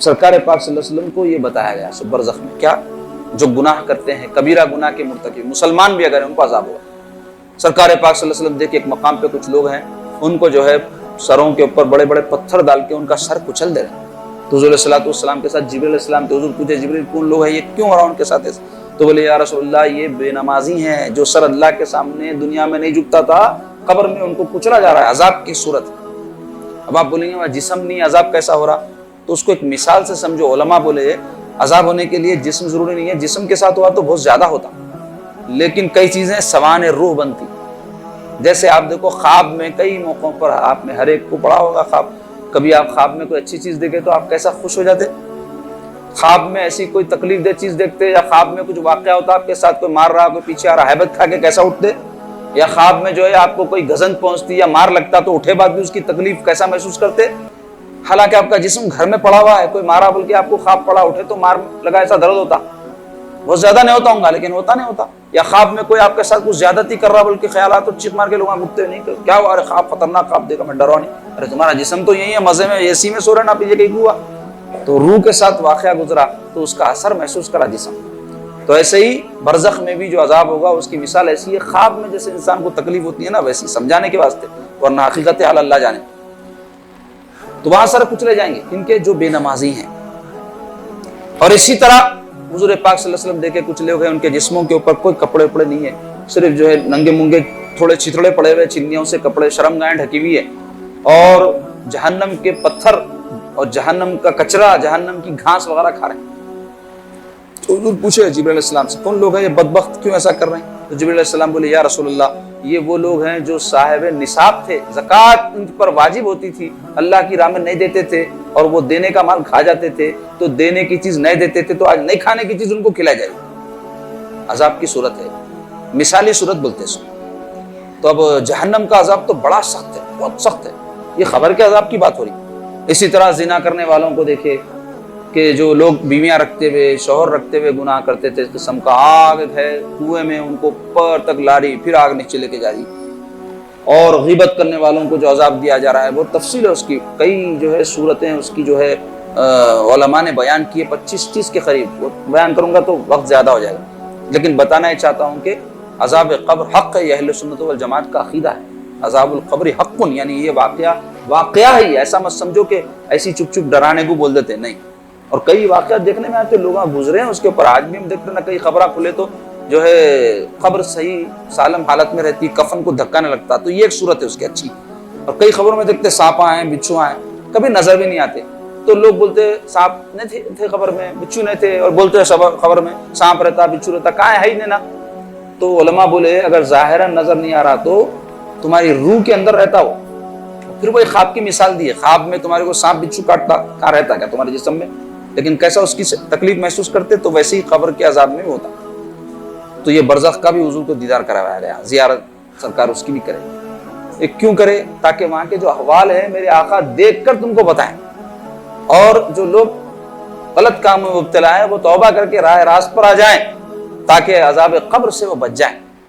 سرکار پاک صلی اللہ علیہ وسلم کو یہ بتایا گیا سو برزخ میں کیا، جو گناہ کرتے ہیں کبیرہ گناہ کے مرتکب مسلمان بھی اگر ان کو عذاب ہوگا۔ سرکار پاک صلی اللہ علیہ وسلم دیکھیں ایک مقام پہ کچھ لوگ ہیں ان کو جو ہے سروں کے اوپر بڑے بڑے پتھر ڈال کے ان کا سر کچل دے رہے ہیں، تو حضور صلی اللہ علیہ وسلم کے ساتھ جبریل علیہ السلام تو حضور پوچھے جبریل کون لوگ ہیں یہ کیوں ہو رہا ان کے ساتھ ایسے؟ تو بولے یا رسول اللہ یہ بے نمازی ہیں جو سر اللہ کے سامنے دنیا میں نہیں جھکتا تھا، قبر میں ان کو کچلا جا رہا ہے عذاب کی صورت۔ اب آپ بولیں گے جسم نہیں عذاب کیسا ہو رہا، تو اس کو ایک مثال سے سمجھو۔ علماء بولے عذاب ہونے کے لیے جسم ضروری نہیں ہے، جسم کے ساتھ ہوا تو بہت زیادہ ہوتا، لیکن کئی چیزیں سوان روح بنتی۔ جیسے آپ دیکھو خواب میں کئی موقعوں پر آپ نے ہر ایک کو پڑھا ہوگا خواب، کبھی آپ خواب میں کوئی اچھی چیز دیکھے تو آپ کیسا خوش ہو جاتے، خواب میں ایسی کوئی تکلیف دہ چیز دیکھتے، یا خواب میں کچھ واقعہ ہوتا آپ کے ساتھ کوئی مار رہا کوئی پیچھے آ رہا ہیبت کھا کے کیسا اٹھتے، یا خواب میں جو ہے آپ کو کوئی گزن پہنچتی یا مار لگتا تو اٹھے بعد بھی اس کی تکلیف کیسا محسوس کرتے، حالانکہ آپ کا جسم گھر میں پڑا ہوا ہے، کوئی مارا بول کے آپ کو خواب پڑا اٹھے تو مار لگا ایسا درد ہوتا، بہت زیادہ نہیں ہوتا ہوں گا لیکن ہوتا نہیں ہوتا، یا خواب میں کوئی آپ کے ساتھ کچھ زیادتی کر رہا بلکہ خیالات تو چیخ مار کے لوگ اٹھتے نہیں کیا ہوا، ارے خواب خطرناک خواب دیکھا میں ڈرا نہیں، ارے تمہارا جسم تو یہی ہے مزے میں اے سی میں سو رہے نا پیچھے کہیں ہوا، تو روح کے ساتھ واقعہ گزرا تو اس کا اثر محسوس کرا جسم۔ تو ایسے ہی برزخ میں بھی جو عذاب ہوگا اس کی مثال ایسی ہے، خواب میں جیسے انسان کو تکلیف ہوتی ہے نا ویسی سمجھانے کے واسطے، ورنہ حقیقت حال اللہ جانے۔ تو وہاں سر کچلے جائیں گے ان کے جو بے نمازی ہیں، اور اسی طرح حضور پاک صلی اللہ علیہ وسلم دیکھے کچھ لوگ ہیں ان کے جسموں کے اوپر کوئی کپڑے وپڑے نہیں ہے، صرف جو ہے ننگے منگے تھوڑے چھتڑے پڑے ہوئے چنیوں سے کپڑے شرمگاہیں ڈھکی ہوئی ہے، اور جہنم کے پتھر اور جہنم کا کچرا جہنم کی گھاس وغیرہ کھا رہے ہیں۔ تو حضور پوچھے جبریل علیہ السلام سے کون لوگ ہیں یہ بدبخت کیوں ایسا کر رہے ہیں؟ تو جبریل علیہ السلام بولے یا رسول اللہ یہ وہ لوگ ہیں جو صاحب نصاب تھے، زکوٰۃ ان پر واجب ہوتی تھی، اللہ کی راہ میں نہیں دیتے تھے اور وہ دینے کا مال کھا جاتے تھے، تو دینے کی چیز نہیں دیتے تھے تو آج نہیں کھانے کی چیز ان کو کھلائی جائے گی، عذاب کی صورت ہے، مثالی صورت بولتے ہیں۔ تو اب جہنم کا عذاب تو بڑا سخت ہے، بہت سخت ہے، یہ خبر کے عذاب کی بات ہو رہی۔ اسی طرح زنا کرنے والوں کو دیکھے کہ جو لوگ بیویاں رکھتے ہوئے شوہر رکھتے ہوئے گناہ کرتے تھے، اس قسم کا آگ ہے کنویں میں ان کو پر تک لا رہی پھر آگ نیچے لے کے جا رہی۔ اور غیبت کرنے والوں کو جو عذاب دیا جا رہا ہے بہت تفصیل ہے اس کی، کئی جو ہے صورتیں اس کی جو ہے علماء نے بیان کیے 25-30 کے قریب، وہ بیان کروں گا تو وقت زیادہ ہو جائے گا، لیکن بتانا یہ چاہتا ہوں کہ عذاب قبر حق ہے، یہ اہل سنت والجماعت کا عقیدہ ہے، عذاب القبر حق، یعنی یہ واقعہ ہی، ایسا مت سمجھو کہ ایسی چپ چپ ڈرانے کو بول دیتے، نہیں۔ اور کئی واقعات دیکھنے میں آتے لوگ گزرے ہیں اس کے اوپر، آج بھی ہم دیکھتے ہیں نا کئی خبریں کھلے تو جو ہے قبر صحیح سالم حالت میں رہتی، کفن کو دھکا نہ لگتا، تو یہ ایک صورت ہے اس کی اچھی۔ اور کئی خبروں میں دیکھتے سانپ آئے ہیں بچھو آئے ہیں، کبھی نظر بھی نہیں آتے، تو لوگ بولتے سانپ نہیں تھے خبر میں، بچھو نہیں تھے، اور بولتے خبر میں سانپ رہتا بچھو رہتا، کہاں ہے ہی نہیں نا۔ تو علماء بولے اگر ظاہراً نظر نہیں آ رہا تو تمہاری روح کے اندر رہتا ہو، پھر وہی خواب کی مثال دی ہے، خواب میں تمہارے کو سانپ بچھو کاٹتا، کہاں رہتا کیا تمہارے جسم میں، لیکن کیسا اس کی تکلیف محسوس کرتے، تو ویسے ہی قبر کے عذاب میں بھی ہوتا۔ تو یہ برزخ کا بھی حضور کو دیدار کروایا گیا، زیارت سرکار اس کی بھی کرے، یہ کیوں کرے؟ تاکہ وہاں کے جو احوال ہیں میرے آقا دیکھ کر تم کو بتائیں، اور جو لوگ غلط کام میں مبتلا ہیں وہ توبہ کر کے راہ راست پر آ جائیں، تاکہ عذاب قبر سے وہ بچ جائیں۔